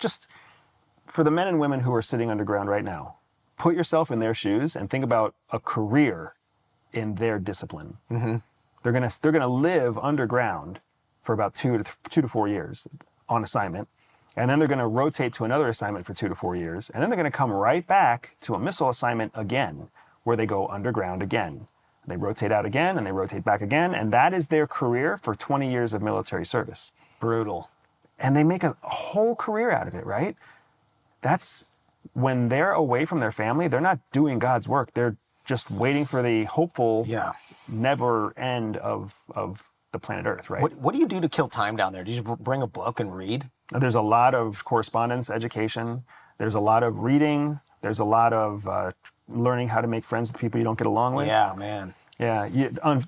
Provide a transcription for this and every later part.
just for the men and women who are sitting underground right now, put yourself in their shoes and think about a career in their discipline. Mm-hmm. They're gonna live underground for about 2 to 4 years on assignment, and then they're gonna rotate to another assignment for 2 to 4 years, and then they're gonna come right back to a missile assignment again, where they go underground again. They rotate out again, and they rotate back again, and that is their career for 20 years of military service. Brutal. And they make a whole career out of it, right? That's when they're away from their family, they're not doing God's work. They're just waiting for the hopeful never end of the planet Earth, right? What do you do to kill time down there? Do you just bring a book and read? There's a lot of correspondence education. There's a lot of reading. There's a lot of learning how to make friends with people you don't get along with. Yeah, man. Yeah,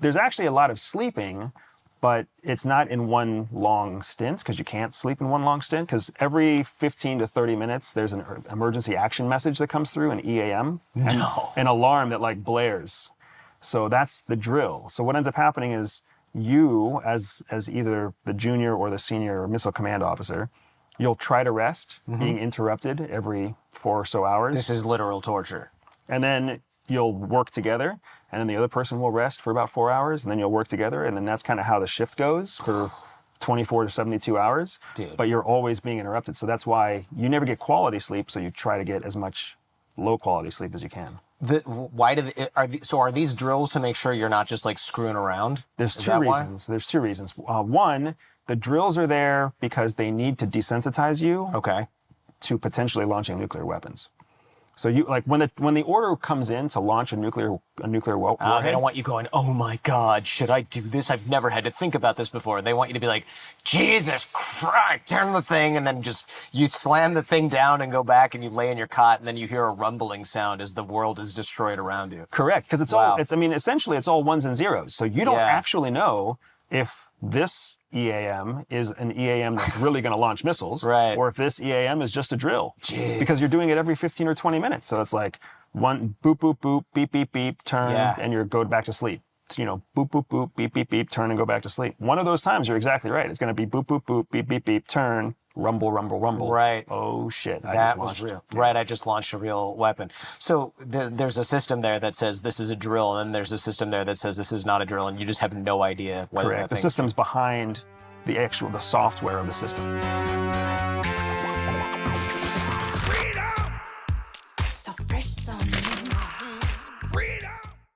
there's actually a lot of sleeping, but it's not in one long stint, because you can't sleep in one long stint, because every 15 to 30 minutes, there's an emergency action message that comes through, an EAM, and an alarm that like blares. So that's the drill. So what ends up happening is you, as either the junior or the senior missile command officer, you'll try to rest, being interrupted every 4 or so hours. This is literal torture. And then you'll work together, and then the other person will rest for about 4 hours, and then you'll work together, and then that's kind of how the shift goes for 24 to 72 hours. Dude. But you're always being interrupted, so that's why you never get quality sleep, so you try to get as much low quality sleep as you can. Are these drills to make sure you're not just like screwing around? There's two reasons. There's two reasons. One, the drills are there because they need to desensitize you to potentially launching nuclear weapons. So you like when the order comes in to launch a nuclear warhead, they don't want you going, oh my God, should I do this? I've never had to think about this before. They want you to be like, Jesus Christ, turn the thing, and then just you slam the thing down and go back and you lay in your cot, and then you hear a rumbling sound as the world is destroyed around you. Correct, because essentially it's all ones and zeros. So you don't actually know if this EAM is an EAM that's really going to launch missiles, or if this EAM is just a drill. Jeez. Because you're doing it every 15 or 20 minutes. So it's like one boop, boop, boop, beep, beep, beep, turn, and you're go back to sleep. It's, boop, boop, boop, beep, beep, beep, turn and go back to sleep. One of those times, you're exactly right. It's going to be boop, boop, boop, beep, beep, beep, turn, rumble, rumble, rumble. Right. Oh, shit. That was real. Yeah. Right, I just launched a real weapon. So there's a system there that says this is a drill, and then there's a system there that says this is not a drill, and you just have no idea whether Correct. The system's behind the software of the system.